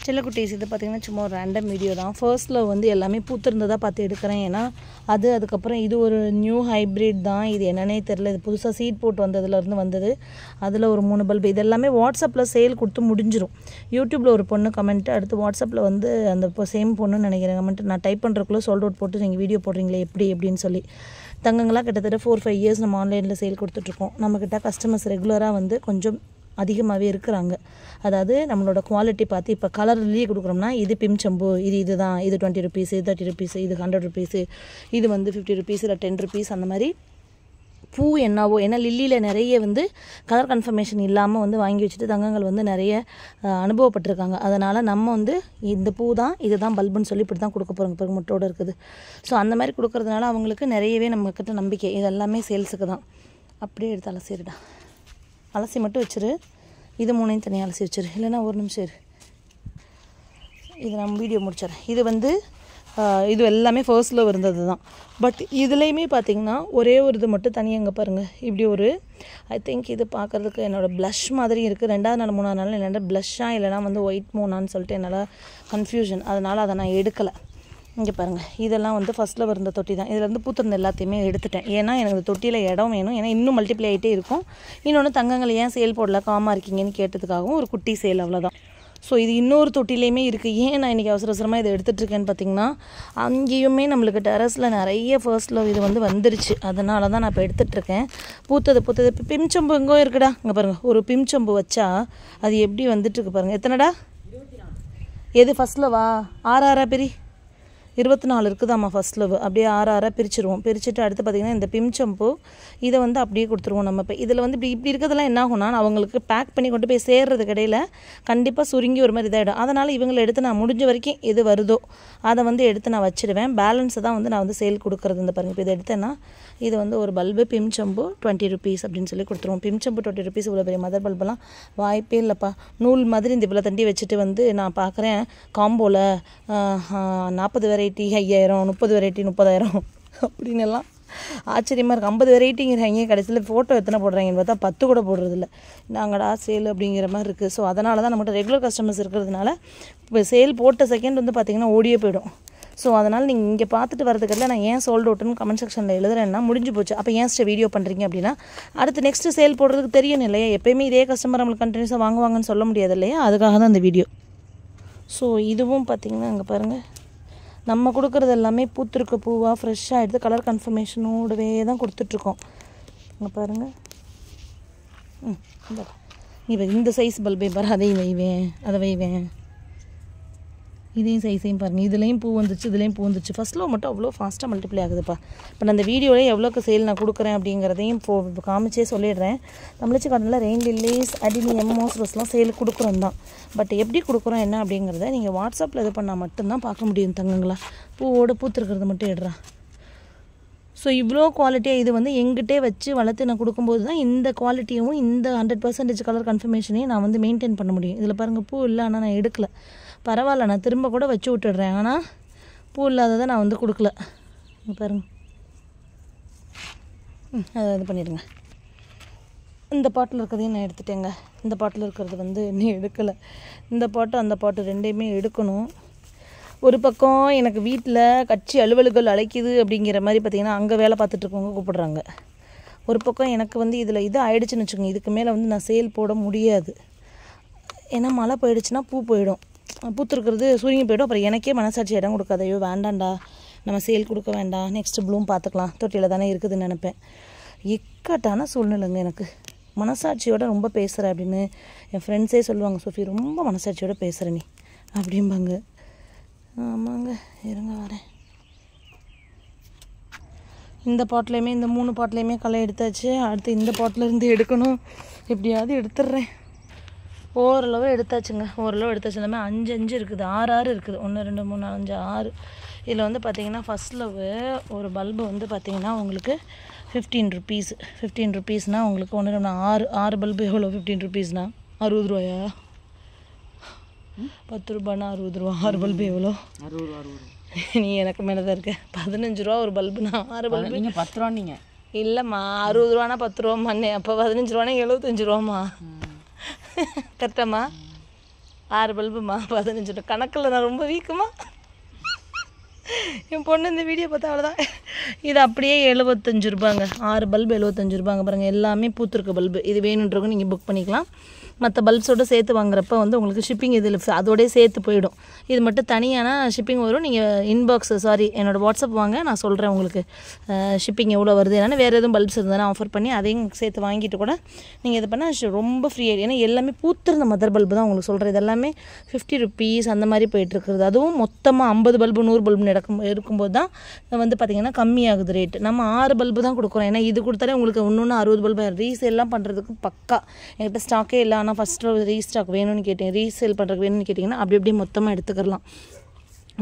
செல்லக்குட்டீஸ் இது பார்த்திங்கன்னா சும்மா ஒரு ரேண்டம் வீடியோ தான். ஃபர்ஸ்ட்டில் வந்து எல்லாமே பூத்திருந்ததாக பார்த்து எடுக்கிறேன். ஏன்னா அதுக்கப்புறம் இது ஒரு நியூ ஹைப்ரிட் தான். இது என்னன்னே தெரில. இது புதுசாக சீட் போட்டு வந்ததுலேருந்து வந்தது. அதில் ஒரு 3 பல்பு. இது எல்லாமே வாட்ஸ்அப்பில் சேல் கொடுத்து முடிஞ்சிடும். யூடியூப்பில் ஒரு பொண்ணு கமெண்ட்டு, அடுத்து வாட்ஸ்அப்பில் வந்து அந்த இப்போ சேம் பொண்ணுன்னு நினைக்கிறேன் கமெண்ட். நான் டைப் பண்ணுறக்குள்ளே சோல்ட் அவுட் போட்டு நீங்கள் வீடியோ போடுறீங்களே எப்படின்னு சொல்லி. தங்கங்களாக கிட்டத்தட்ட 4-5 இயர்ஸ் நம்ம ஆன்லைனில் சேல் கொடுத்துட்ருக்கோம். நம்மக்கிட்ட கஸ்டமர்ஸ் ரெகுலராக வந்து கொஞ்சம் அதிகமாகவே இருக்கிறாங்க. அதாவது நம்மளோட குவாலிட்டி பார்த்து இப்போ கலர்லேயே கொடுக்குறோம்னா இது பிம்சம்பு, இதுதான், இது 20 ருபீஸு, 30 ருபீஸு, இது 100 ருபீஸு, இது வந்து 50 ருபீஸ், இல்லை 10 ருபீஸ், அந்த மாதிரி பூ என்னவோ. ஏன்னா லில்லியில் நிறைய வந்து கலர் கன்ஃபர்மேஷன் இல்லாமல் வந்து வாங்கி வச்சுட்டு தங்கங்கள் வந்து நிறைய அனுபவப்பட்டிருக்காங்க. அதனால் நம்ம வந்து இந்த பூ தான், இதுதான் பல்புன்னு சொல்லி இப்படி தான் கொடுக்க போகிறோங்க. பிறகு முட்டோடு இருக்குது. ஸோ அந்த மாதிரி கொடுக்குறதுனால அவங்களுக்கு நிறையவே நம்மக்கிட்ட நம்பிக்கை. இது எல்லாமே சேல்ஸுக்கு தான். அப்படியே எடுத்து அலசிடுடா. அலசி மட்டும் வச்சிரு. இது 3 தனியாக அலசி வச்சிரு. இல்லைன்னா ஒரு நிமிஷம் இரு. இது நம்ம வீடியோ முடிச்சிடறேன். இது வந்து இது எல்லாமே ஃபர்ஸ்ட்டில் இருந்தது தான். பட் இதுலேயுமே பார்த்திங்கன்னா ஒரே ஒரு இது மட்டும் தனியாக பாருங்கள். இப்படி ஒரு ஐ திங்க் இது பார்க்குறதுக்கு என்னோடய ப்ளஷ் மாதிரி இருக்குது. 2வது நாள் 3வது நாள் என்னோட ப்ளஷ்ஷாக இல்லைனா வந்து ஒயிட் மூணான்னு சொல்லிட்டு என்னால் கன்ஃபியூஷன். அதனால் அதை நான் எடுக்கலை. இங்கே பாருங்கள், இதெல்லாம் வந்து ஃபஸ்ட்டில் இருந்த தொட்டி தான். இதில் வந்து பூத்திருந்த எல்லாத்தையுமே எடுத்துட்டேன். ஏன்னா எனக்கு இந்த தொட்டியில் இடம் வேணும். ஏன்னா இன்னும் மல்டிப்ளை ஆகிட்டே இருக்கும். இன்னொன்று தங்கங்கள் ஏன் சேல் போடல, காமாக இருக்கீங்கன்னு கேட்டதுக்காகவும் ஒரு குட்டி சேல், அவ்வளோதான். ஸோ இது இன்னொரு தொட்டிலையுமே இருக்குது. ஏன் நான் இன்றைக்கி அவசரமாக இதை எடுத்துகிட்ருக்கேன்னு பார்த்திங்கன்னா, அங்கேயுமே நம்மளுக்கு டெரஸில் நிறைய ஃபர்ஸ்ட்டில் இது வந்து வந்துருச்சு. அதனால தான் நான் இப்போ எடுத்துகிட்ருக்கேன். பூத்தது இப்போ பிம்சம்பு எங்கோ இருக்குடா. இங்கே பாருங்கள், ஒரு பிம்சம்பு வச்சா அது எப்படி வந்துட்டுருக்கு பாருங்கள். எத்தனைடா? எது ஃபஸ்ட்டில் வா? 6 பெரி 24 இருக்குதாம்மா ஃபஸ்ட்டில். அப்படியே 6 பிரிச்சுருவோம். பிரிச்சுட்டு அடுத்து பார்த்திங்கன்னா இந்த பிம்சம்பு இதை வந்து அப்படியே கொடுத்துருவோம். நம்ம இப்போ இதில் வந்து இப்படி இருக்கிறதெல்லாம் என்ன ஆகும்னா, அவங்களுக்கு பேக் பண்ணி கொண்டு போய் சேர்றது கடையில் கண்டிப்பாக சுருங்கி ஒரு மாதிரி இதாகிடும். அதனால் இவங்களை எடுத்து நான் முடிஞ்ச வரைக்கும் எது வருதோ அதை வந்து எடுத்து நான் வச்சுடுவேன். பேலன்ஸை தான் வந்து நான் வந்து சேல் கொடுக்குறது. இந்த பாருங்கள், இப்போ இதை எடுத்தேன்னா இது வந்து ஒரு பல்பு பிம்சம்பு 20 ருபீஸ் அப்படின்னு சொல்லி கொடுத்துருவோம். பிம்சம்பு 20 ருபீஸ். இவ்வளோ பெரிய மதர் பல்பெல்லாம் வாய்ப்பே இல்லைப்பா. நூல் மாதிரி இந்த இவ்வளோ தண்டி வச்சுட்டு வந்து நான் பார்க்குறேன் காம்போவில் 40 வெரைட்டி 5000, 30 வெரைட்டி 30,000 அப்படின்னு எல்லாம் ஆச்சரியமாக இருக்குது. 50 வெரைட்டிங்கிறாங்க. கடைசியில் ஃபோட்டோ எத்தனை போடுறாங்கன்னு பார்த்தா 10 கூட போடுறதில்ல. நாங்கடா சேல் அப்படிங்கிற மாதிரி இருக்குது. ஸோ அதனால தான் நம்மகிட்ட ரெகுலர் கஸ்டமர்ஸ் இருக்கிறதுனால இப்போ சேல் போட்ட செகண்ட் வந்து பார்த்திங்கன்னா ஓடியே போயிடும். ஸோ அதனால் நீங்கள் இங்கே பார்த்துட்டு வரதுக்கெல்லாம் நான் ஏன் சோல்ட் அவுட்டுன்னு கமெண்ட் செக்ஷனில் எழுதுறேன்னா முடிஞ்சு போச்சு. அப்போ ஏன் வீடியோ பண்ணுறீங்க அப்படின்னா அடுத்து நெக்ஸ்ட்டு சேல் போடுறதுக்கு தெரியணும் இல்லையா? எப்போயுமே இதே கஸ்டமர் நம்மளுக்கு கண்டினியூஸாக வாங்குவாங்கன்னு சொல்ல முடியாது இல்லையா? அதுக்காக தான் இந்த வீடியோ. ஸோ இதுவும் பார்த்திங்கன்னா இங்கே பாருங்கள், நம்ம கொடுக்குறது எல்லாமே பூத்திருக்க பூவாக ஃப்ரெஷ்ஷாக எடுத்து கலர் கன்ஃபர்மேஷனோடவே தான் கொடுத்துட்ருக்கோம். இங்கே பாருங்கள். இந்த சைஸ் பல்பே பாரு. அதையும் வைவேன், அதை வைவேன். இதையும் சைஸையும் பாருங்கள். இதுலேயும் பூ வந்துச்சு, இதுலேயும் பூ வந்துச்சு. ஃபஸ்ட்டில் மட்டும் அவ்வளோ ஃபாஸ்ட்டாக மல்டிப்ளை ஆகுதுப்பா. இப்போ நான் அந்த வீடியோவில் எவ்வளோக்கு சேல் நான் கொடுக்குறேன் அப்படிங்கிறதையும் இப்போ காமிச்சே சொல்லிடுறேன். தமிழ்ச்சி காட்டனில் ரெயின் லில்லிஸ், அடினியம், மோஸ்ரோஸ்லாம் சேல் கொடுக்குறோம் தான். பட் எப்படி கொடுக்குறோம் என்ன அப்படிங்கிறத நீங்கள் வாட்ஸ்அப்பில் இது பண்ணால் மட்டும்தான் பார்க்க முடியும் தங்கங்களா. பூவோடு பூத்துருக்கிறது மட்டும் எடுறான். ஸோ இவ்வளோ குவாலிட்டியாக இது வந்து எங்கிட்டே வச்சு வளர்த்து நான் கொடுக்கும்போது தான் இந்த குவாலிட்டியும் இந்த 100% கலர் கன்ஃபர்மேஷனையும் நான் வந்து மெயின்டைன் பண்ண முடியும். இதில் பாருங்கள், பூ இல்லை, ஆனால் நான் எடுக்கலை. பரவாயில்ல, நான் திரும்ப கூட வச்சு விட்டுடுறேன். ஆனால் பூ இல்லாததை நான் வந்து கொடுக்கல. பாருங்கள், அதை இது பண்ணிடுங்க. இந்த பாட்டில் இருக்கிறதையும் நான் எடுத்துட்டேங்க. இந்த பாட்டில் இருக்கிறது வந்து இன்னும் எடுக்கலை. இந்த பாட்டு அந்த பாட்டு ரெண்டையுமே எடுக்கணும். ஒரு பக்கம் எனக்கு வீட்டில் கட்சி அலுவல்கள் அழைக்குது அப்படிங்கிற மாதிரி பார்த்திங்கன்னா அங்கே வேலை பார்த்துட்ருக்கவங்க கூப்பிடுறாங்க. ஒரு பக்கம் எனக்கு வந்து இதில் இது ஆயிடுச்சுன்னு வச்சுக்கோங்க, இதுக்கு மேலே வந்து நான் சேல் போட முடியாது. ஏன்னா மழை போயிடுச்சுன்னா பூ போயிடும், பூத்துருக்கிறது சுருங்கி போய்டும். அப்புறம் எனக்கே மனசாட்சி இடம் கொடுக்காது. ஐயோ வேண்டாண்டா, நம்ம சேல் கொடுக்க வேண்டாம், நெக்ஸ்ட்டு ப்ளூம் பார்த்துக்கலாம், தொட்டியில் தானே இருக்குதுன்னு நினப்பேன். இக்கட்டான சூழ்நிலைங்க எனக்கு. மனசாட்சியோட ரொம்ப பேசுகிற அப்படின்னு என் ஃப்ரெண்ட்ஸே சொல்லுவாங்க, சோஃபி ரொம்ப மனசாட்சியோட பேசுகிற நீ அப்படிம்பாங்க. ஆமாங்க, இருங்க வரேன். இந்த பாட்டிலையுமே இந்த 3 பாட்டிலையுமே களை எடுத்தாச்சு. அடுத்து இந்த பாட்டிலேருந்து எடுக்கணும். எப்படியாவது எடுத்துடுறேன். ஓரளவு எடுத்தாச்சுங்க, ஓரளவு எடுத்தாச்சு. எல்லாமே 5 இருக்குது, 6 இருக்குது. 1 2 3 4 5 6. இதில் வந்து பார்த்திங்கன்னா ஃபஸ்ட்டில் ஒரு பல்பு வந்து பார்த்திங்கன்னா உங்களுக்கு 15 ருபீஸ். 15 ருபீஸ்னால் உங்களுக்கு 1 2 6 பல்பு எவ்வளோ? 15 ருபீஸ்னா 60 ரூபாயா? 10 ரூபானா 60 ரூபா. 6 பல்பு எவ்வளோ? 60. நீ எனக்கு மேலே தான் இருக்க. 15 ரூபா ஒரு பல்புனா 6 பல்பு. நீங்கள் 10 ரூபா. நீங்கள் இல்லைம்மா, 60 ரூபானா 10 ரூபாம்மா. அப்போ 15 ரூபானா 75 ரூபாம்மா. கரெக்டாம்மா? 6 பல்புமா 15 கணக்கில் நான் ரொம்ப வீக்குமா. என் பொண்ணு இந்த வீடியோ பார்த்தா அவ்வளோதான். இது அப்படியே 75 ரூபாங்க. 6 பல்பு 75 ரூபாங்க. பாருங்கள் எல்லாமே பூத்துருக்க பல்பு. இது வேணுன்றவங்க நீங்கள் புக் பண்ணிக்கலாம். மற்ற பல்ப்ஸோடு சேர்த்து வாங்குறப்ப வந்து உங்களுக்கு ஷிப்பிங் இதில் அதோடய சேர்த்து போயிடும். இது மட்டும் தனியான ஷிப்பிங் வரும். நீங்கள் என்னோடய வாட்ஸ்அப் வாங்க, நான் சொல்கிறேன் உங்களுக்கு ஷிப்பிங் எவ்வளோ வருது. ஏன்னா வேறு எதுவும் பல்ப்ஸ் இருந்தாலும் ஆஃபர் பண்ணி அதையும் சேர்த்து வாங்கிட்டு கூட நீங்கள் இது பண்ணால் ரொம்ப ஃப்ரீ ஆகிடும். ஏன்னா எல்லாமே பூத்திருந்த மதர் பல்பு தான் உங்களுக்கு சொல்கிறேன். இது எல்லாமே 50 rupees அந்த மாதிரி போயிட்டுருக்குறது. அதுவும் மொத்தமாக 50 பல்பு 100 பல்புன்னு இருக்கும்போது தான் வந்து பார்த்திங்கன்னா கம்மியாகுது ரேட்டு. நம்ம 6 பல்பு தான் கொடுக்குறோம். ஏன்னா இது கொடுத்தாலே உங்களுக்கு ஒன்று 60 பல்பு ரீசேல்லாம் பண்ணுறதுக்கு பக்கா. என்கிட்ட ஸ்டாக்கே இல்லை. ஆனால் ஃபஸ்ட்டு ரீஸ்டாக் வேணும்னு கேட்டேன், ரீசேல் பண்ணுறதுக்கு வேணும்னு கேட்டிங்கன்னா அப்படி மொத்தமாக எடுத்துக்கலாம்.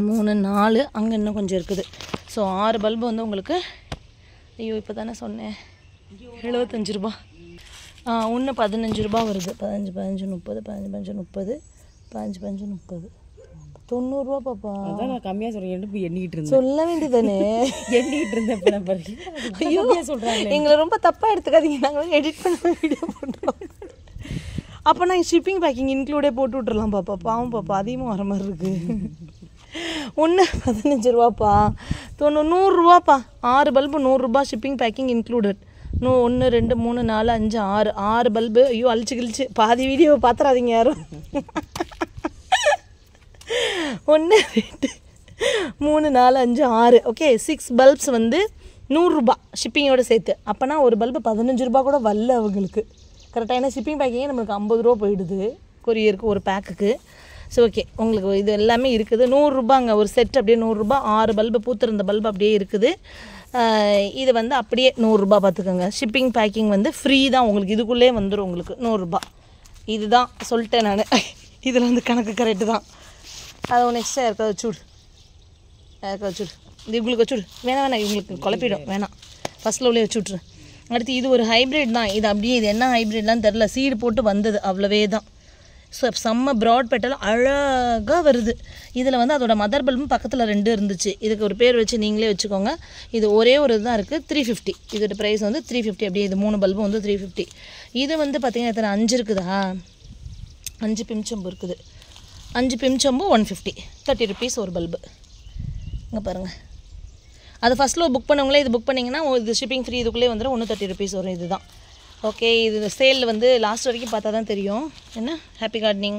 3 4 அங்கே இன்னும் கொஞ்சம் இருக்குது. ஸோ 6 பல்பு வந்து உங்களுக்கு இப்போ தானே சொன்னேன் 75 ரூபா. ஒன்று 15 ரூபா வருது. 15 15 30 15 30 15 15 30 90 ரூபா பாப்பா. அதான் நான் கம்மியாக சொல்கிறேன். எண்ணிக்கிட்டு இருந்தேன். சொல்ல வேண்டியதானே. எண்ணிக்கிட்டு இருந்தேன். ஐயோ சொல்கிறாங்க. எங்களை ரொம்ப தப்பாக எடுத்துக்காதீங்க. நாங்கள் எடிட் பண்ண வீடியோ பண்ணுறோம். அப்போ நான் ஷிப்பிங் பேக்கிங் இன்க்ளூடே போட்டு விட்றலாம் பாப்பா. பாவம் பாப்பா அதிகமாக வர மாதிரி இருக்குது. ஒன்று 15 ரூபாப்பா. 100 ரூபாப்பா. 6 பல்பு 100 ரூபா ஷிப்பிங் பேக்கிங் இன்க்ளூடட். 1 2 3 4 5 6 பல்பு. ஐயோ அழிச்சு கிழிச்சு பாதி வீடியோவை பார்த்துறாதீங்க யாரும். 1 2 3 4 5 6 ஓகே 6 பல்ப்ஸ் வந்து 100 ரூபா ஷிப்பிங்கோடு சேர்த்து. அப்போனா ஒரு பல்பு 15 ரூபா கூட வரல அவங்களுக்கு கரெக்டாக. ஏன்னா ஷிப்பிங் பேக்கிங்கே நம்மளுக்கு 50 ரூபா போயிடுது கொரியருக்கு ஒரு பேக்குக்கு. ஸோ ஓகே உங்களுக்கு இது எல்லாமே இருக்குது. 100 ரூபாங்க ஒரு செட். அப்படியே 100 ரூபா. 6 பல்பு பூத்திருந்த பல்பு அப்படியே இருக்குது. இது வந்து அப்படியே 100 ரூபா பார்த்துக்கோங்க. ஷிப்பிங் பேக்கிங் வந்து ஃப்ரீ தான் உங்களுக்கு. இதுக்குள்ளே வந்துடும் உங்களுக்கு 100 ரூபா. இதுதான் சொல்லிட்டேன் நான். இதில் வந்து கணக்கு கரெக்டு தான். அதை ஒன்று எக்ஸ்ட்ரா யாருக்காவது வச்சுடு. இது உங்களுக்கு வச்சுடு. வேணாம் இவங்களுக்கு குழப்பிடும். வேணாம் ஃபஸ்ட்டில் உள்ளே வச்சு விட்ரு. அடுத்து இது ஒரு ஹைப்ரிட் தான். இது அப்படியே இது என்ன ஹைப்ரிட்லாம் தெரில. சீடு போட்டு வந்தது அவ்வளவே தான். ஸோ செம்ம ப்ராட் பெட்டல் அழகாக வருது. இதில் வந்து அதோட மதர் பல்பும் பக்கத்தில் 2 இருந்துச்சு. இதுக்கு ஒரு பேர் வச்சு நீங்களே வச்சுக்கோங்க. இது ஒரே ஒரு இதுதான் இருக்குது. 350. இதோட ப்ரைஸ் வந்து 350. அப்படியே இது 3 பல்பும் வந்து 350. இது வந்து பார்த்திங்கன்னா எத்தனை 5 இருக்குதா? 5 பிம்சம்பு இருக்குது. 5 பிம்சம்பு 150. 30 rupees ஒரு பல்பு. இங்கே பாருங்கள். அது ஃபஸ்ட்டில் புக் பண்ணவங்களே இது புக் பண்ணிங்கன்னா இது ஷிப்பிங் ஃப்ரீ. இதுக்குள்ளே வந்துடும். 30 rupees வரும். இது தான் ஓகே. இது சேலில் வந்து லாஸ்ட் வரைக்கும் பார்த்தா தான் தெரியும். என்ன ஹாப்பி கார்டனிங்.